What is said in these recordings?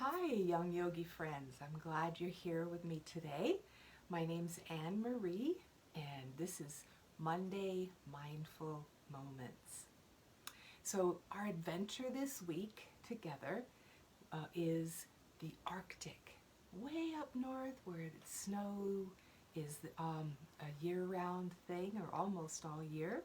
Hi, young yogi friends. I'm glad you're here with me today. My name's Anne Marie, and this is Monday Mindful Moments. So, our adventure this week together is the Arctic, way up north where the snow is a year-round thing, or almost all year.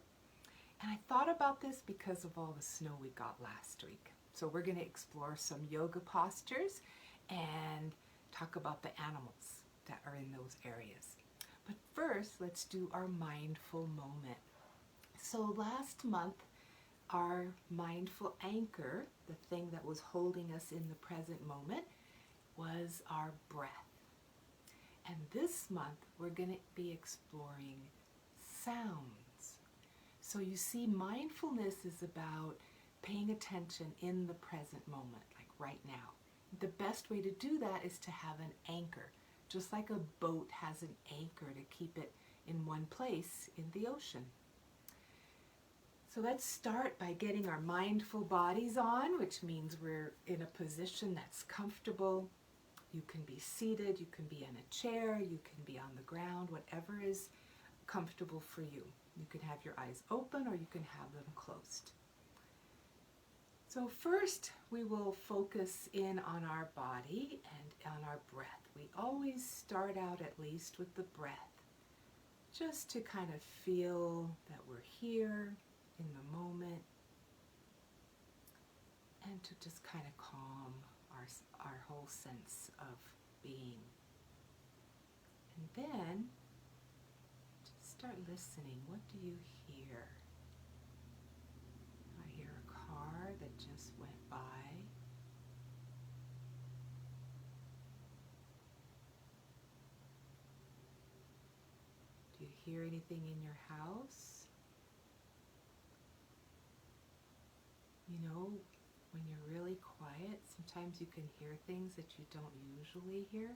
And I thought about this because of all the snow we got last week. So we're going to explore some yoga postures and talk about the animals that are in those areas. But first, let's do our mindful moment. So last month, our mindful anchor, the thing that was holding us in the present moment, was our breath. And this month, we're going to be exploring sounds. So you see, mindfulness is about paying attention in the present moment, like right now. The best way to do that is to have an anchor, just like a boat has an anchor to keep it in one place in the ocean. So let's start by getting our mindful bodies on, which means we're in a position that's comfortable. You can be seated, you can be in a chair, you can be on the ground, whatever is comfortable for you. You can have your eyes open or you can have them closed. So first, we will focus in on our body and on our breath. We always start out at least with the breath, just to kind of feel that we're here in the moment and to just kind of calm our whole sense of being. And then, just start listening. What do you hear? I hear a car that just went by. Do you hear anything in your house? You know, when you're really quiet, sometimes you can hear things that you don't usually hear.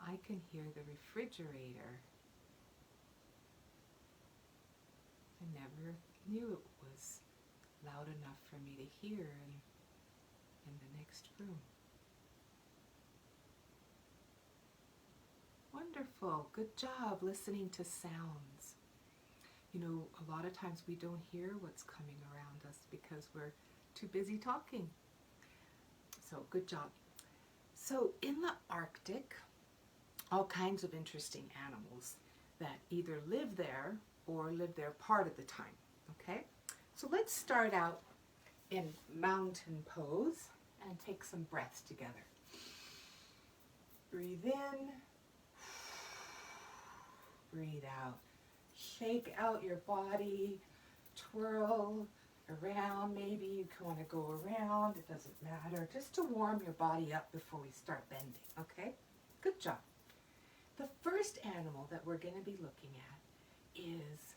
I can hear the refrigerator. I never knew it was loud enough for me to hear in the next room. Wonderful. Good job listening to sounds. You know, a lot of times we don't hear what's coming around us because we're too busy talking. So good job. So in the Arctic, all kinds of interesting animals that either live there or live there part of the time. Okay? So let's start out in mountain pose and take some breaths together. Breathe in, breathe out. Shake out your body, twirl around. Maybe you want to go around, it doesn't matter. Just to warm your body up before we start bending, okay? Good job. The first animal that we're going to be looking at is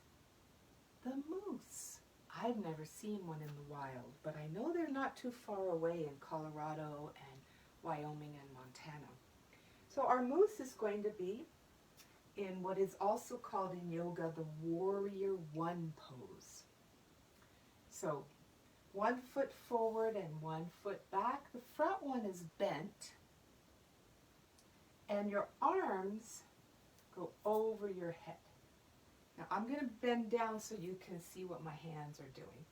the moose. I've never seen one in the wild, but I know they're not too far away in Colorado and Wyoming and Montana. So our moose is going to be in what is also called in yoga the warrior one pose. So 1 foot forward and 1 foot back. The front one is bent and your arms go over your head. Now I'm going to bend down so you can see what my hands are doing.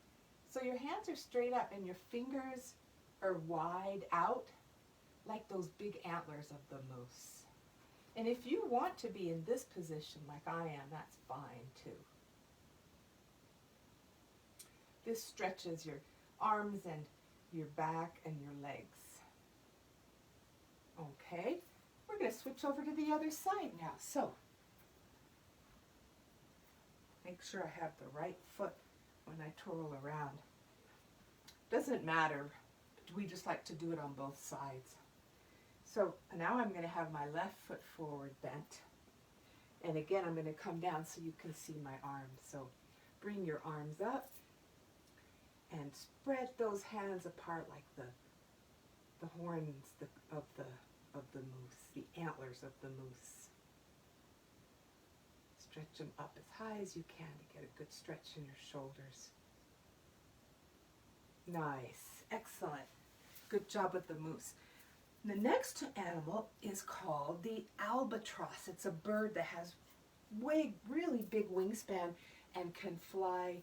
So your hands are straight up and your fingers are wide out like those big antlers of the moose. And if you want to be in this position like I am, that's fine too. This stretches your arms and your back and your legs. Okay, we're going to switch over to the other side now. So make sure I have the right foot when I twirl around. Doesn't matter, we just like to do it on both sides. So now I'm going to have my left foot forward bent. And again, I'm going to come down so you can see my arms. So bring your arms up and spread those hands apart like the horns of the moose, the antlers of the moose. Stretch them up as high as you can to get a good stretch in your shoulders. Nice, excellent. Good job with the moose. The next animal is called the albatross. It's a bird that has really big wingspan and can fly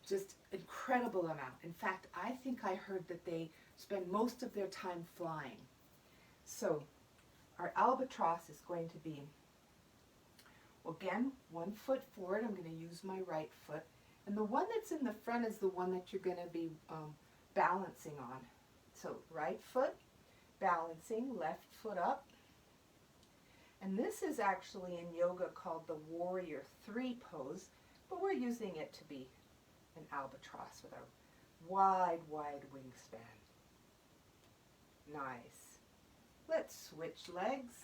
just incredible amount. In fact, I think I heard that they spend most of their time flying. So our albatross is going to be, well, again, 1 foot forward. I'm going to use my right foot. And the one that's in the front is the one that you're going to be balancing on. So right foot, balancing, left foot up. And this is actually in yoga called the warrior 3 pose, but we're using it to be an albatross with a wide wingspan. Nice. Let's switch legs.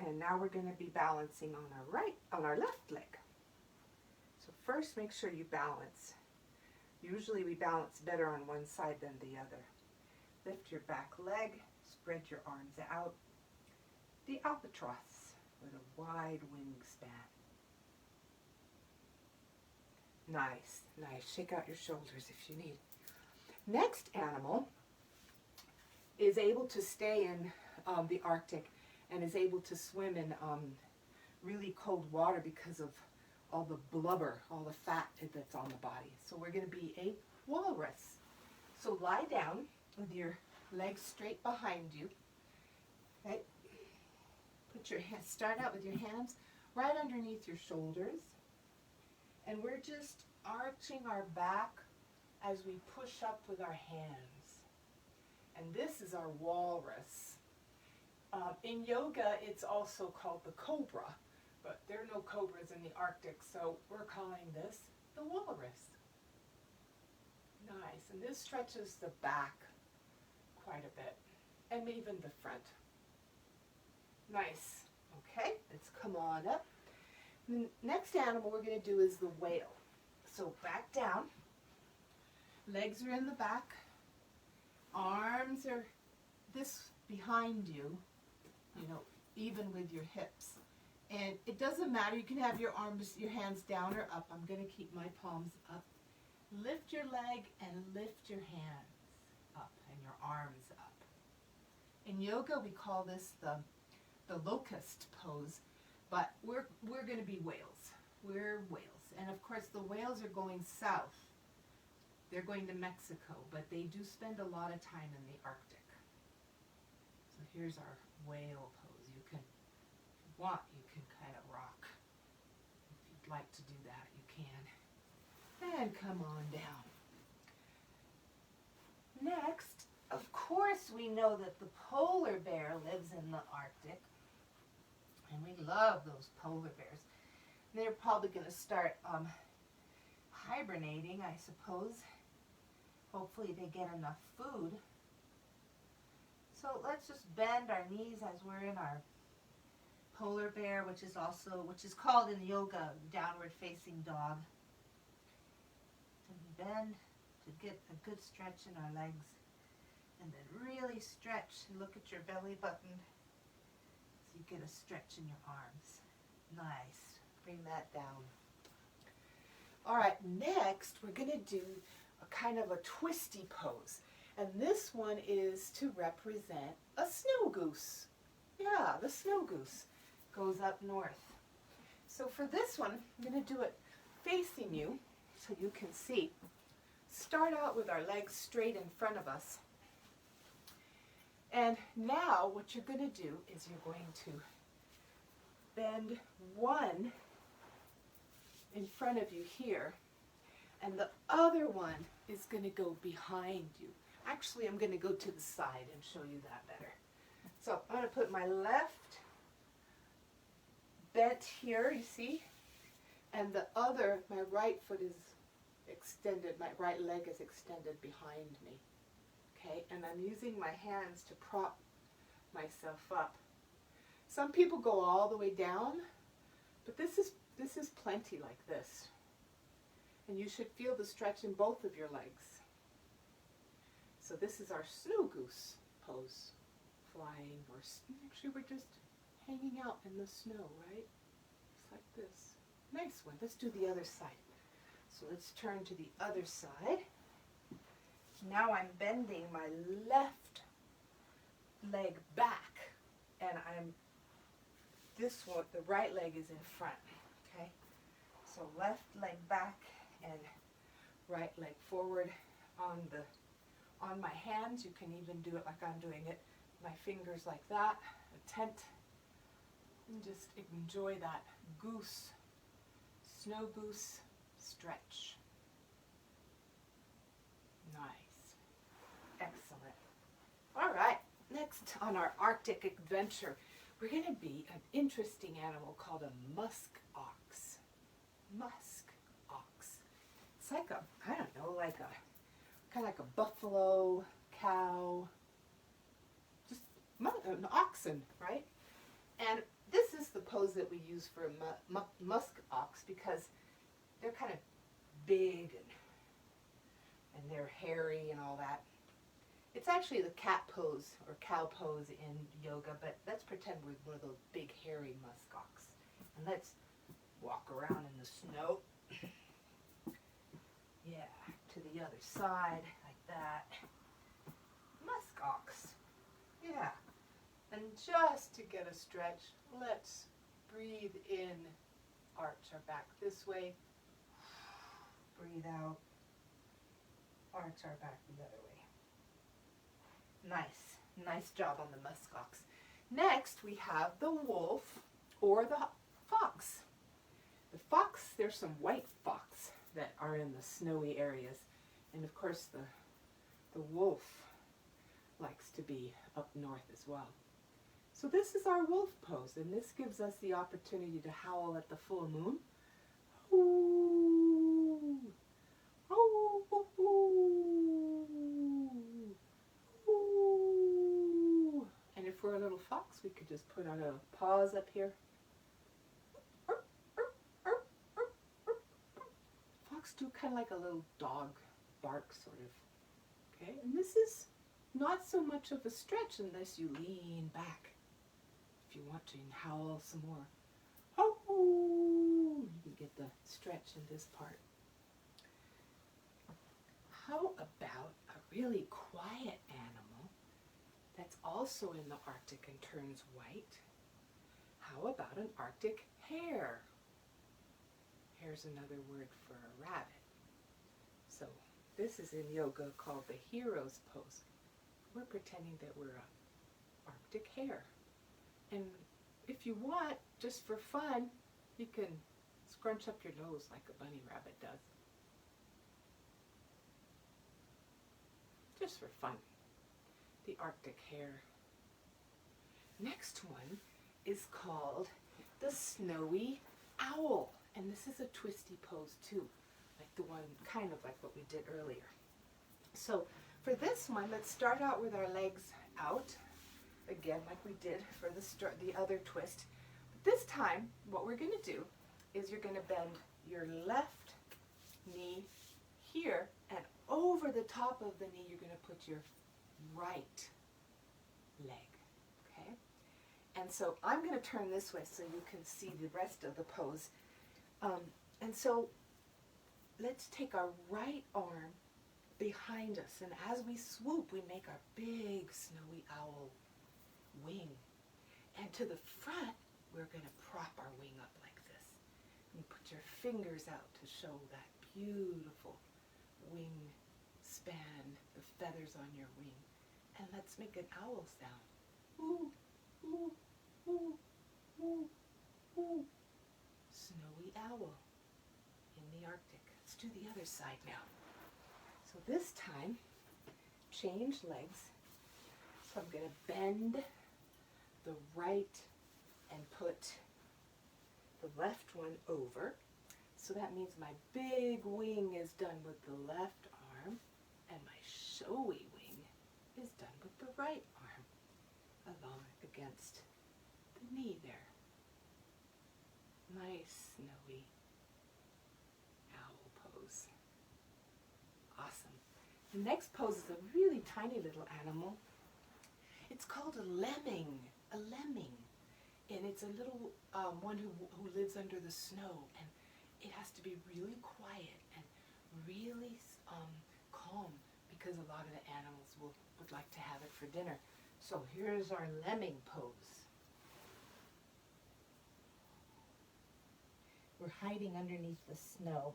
And now we're going to be balancing on our left leg. So first make sure you balance. Usually we balance better on one side than the other. Lift your back leg, spread your arms out. The albatross with a wide wingspan. Nice, nice. Shake out your shoulders if you need. Next animal is able to stay in the Arctic and is able to swim in really cold water because of all the blubber, all the fat that's on the body. So we're going to be a walrus. So lie down with your legs straight behind you. Okay. Put your hands, start out with your hands right underneath your shoulders. And we're just arching our back as we push up with our hands. And this is our walrus. In yoga, it's also called the cobra, but there are no cobras in the Arctic, so we're calling this the walrus. Nice, and this stretches the back quite a bit, and even the front. Nice. Okay, let's come on up. The next animal we're going to do is the whale. So back down, legs are in the back, arms are this behind you, even with your hips. And it doesn't matter, you can have your arms, your hands down or up. I'm going to keep my palms up. Lift your leg and lift your hands up and your arms up. In yoga we call this the locust pose, but we're going to be whales. We're whales. And of course the whales are going south. They're going to Mexico, but they do spend a lot of time in the Arctic. So here's our whale pose. You can, if you want, you can kind of rock. If you'd like to do that, you can. And come on down. Next, of course, we know that the polar bear lives in the Arctic. And we love those polar bears. They're probably going to start hibernating, I suppose. Hopefully they get enough food. So let's just bend our knees as we're in our polar bear, which is called in yoga downward facing dog. And bend to get a good stretch in our legs. And then really stretch and look at your belly button. So you get a stretch in your arms. Nice. Bring that down. All right, next we're going to do a kind of a twisty pose. And this one is to represent a snow goose. Yeah, the snow goose goes up north. So for this one, I'm going to do it facing you so you can see. Start out with our legs straight in front of us. And now what you're going to do is you're going to bend one in front of you here, and the other one is going to go behind you. Actually, I'm going to go to the side and show you that better. So I'm going to put my left bent here, you see, and the other, my right foot is extended, my right leg is extended behind me. Okay, and I'm using my hands to prop myself up. Some people go all the way down, but this is plenty like this. And you should feel the stretch in both of your legs. So this is our snow goose pose. Flying, or actually we're just hanging out in the snow, right? Just like this. Nice one. Let's do the other side. So let's turn to the other side. Now I'm bending my left leg back, and this one, the right leg is in front, okay? So left leg back and right leg forward on my hands. You can even do it like I'm doing it. My fingers like that, a tent, and just enjoy that snow goose stretch. Nice. Excellent. All right, next on our Arctic adventure, we're going to be an interesting animal called a musk ox. Musk ox. It's like I don't know, like kind of like a buffalo, cow, just an oxen, right? And this is the pose that we use for a musk ox because they're kind of big and they're hairy and all that. It's actually the cat pose or cow pose in yoga, but let's pretend we're one of those big hairy musk ox. And let's walk around in the snow. Yeah, to the other side, like that. Musk ox. Yeah. And just to get a stretch, let's breathe in, arch our back this way. Breathe out, arch our back the other way. Nice. Nice job on the musk ox. Next, we have the wolf or the fox. The fox, there's some white fox that are in the snowy areas. And of course, the wolf likes to be up north as well. So this is our wolf pose, and this gives us the opportunity to howl at the full moon. Ooh. Ooh. Ooh. And if we're a little fox, we could just put on a pause up here. Fox do kind of like a little dog bark, sort of. Okay, and this is not so much of a stretch unless you lean back. If you want to, and howl some more. Oh, you can get the stretch in this part. How about a really quiet animal that's also in the Arctic and turns white? How about an Arctic hare? Hare's another word for a rabbit. So this is in yoga called the hero's pose. We're pretending that we're an Arctic hare. And if you want, just for fun, you can scrunch up your nose like a bunny rabbit does. Just for fun. The Arctic hare. Next one is called the snowy owl. And this is a twisty pose too, like the one kind of like what we did earlier. So for this one, let's start out with our legs out. Again, like we did for the other twist. But this time, what we're going to do is you're going to bend your left knee here, and over the top of the knee, you're going to put your right leg, okay? And so I'm going to turn this way so you can see the rest of the pose. And so let's take our right arm behind us, and as we swoop, we make our big snowy owl wing. And to the front, we're going to prop our wing up like this. And put your fingers out to show that beautiful wing span, the feathers on your wing. And let's make an owl sound. Ooh, ooh, ooh, ooh, ooh. Snowy owl in the Arctic. Let's do the other side now. So this time, change legs. So I'm going to bend the right and put the left one over. So that means my big wing is done with the left arm, and my showy wing is done with the right arm, along against the knee there. Nice snowy owl pose. Awesome. The next pose is a really tiny little animal. It's called a lemming. A lemming. And it's a little one who lives under the snow. And it has to be really quiet and really calm because a lot of the animals would like to have it for dinner. So here's our lemming pose. We're hiding underneath the snow.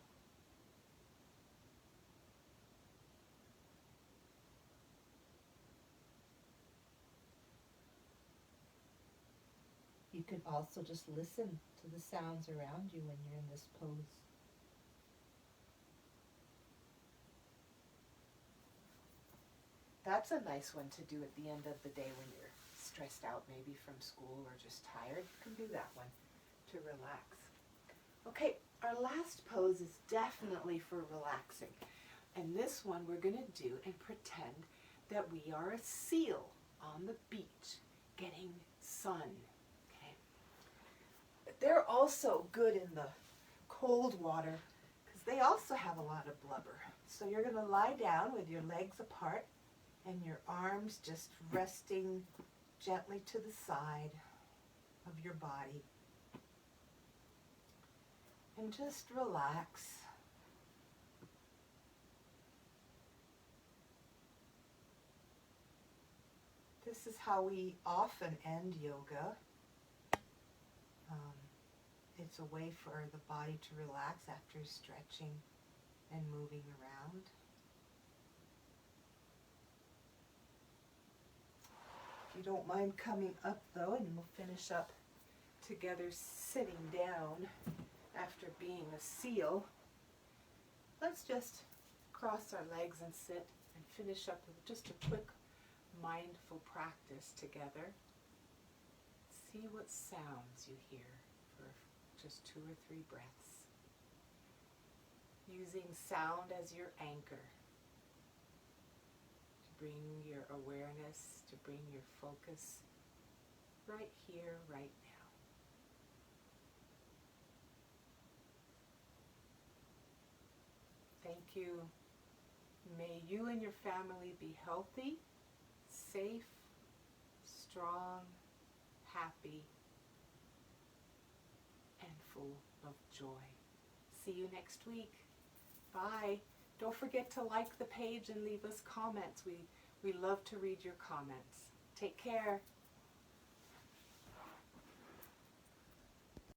You could also just listen to the sounds around you when you're in this pose. That's a nice one to do at the end of the day when you're stressed out, maybe from school or just tired. You can do that one to relax. Okay, our last pose is definitely for relaxing. And this one we're going to do and pretend that we are a seal on the beach getting sun. Okay. But they're also good in the cold water because they also have a lot of blubber. So you're going to lie down with your legs apart and your arms just resting gently to the side of your body. And just relax. This is how we often end yoga. It's a way for the body to relax after stretching and moving around. If you don't mind coming up though, and we'll finish up together sitting down after being a seal. Let's just cross our legs and sit and finish up with just a quick mindful practice together. See what sounds you hear for just 2 or 3 breaths. Using sound as your anchor to bring your awareness, to bring your focus right here, right now. Thank you. May you and your family be healthy, safe, strong, happy, and full of joy. See you next week. Bye. Don't forget to like the page and leave us comments. We love to read your comments. Take care.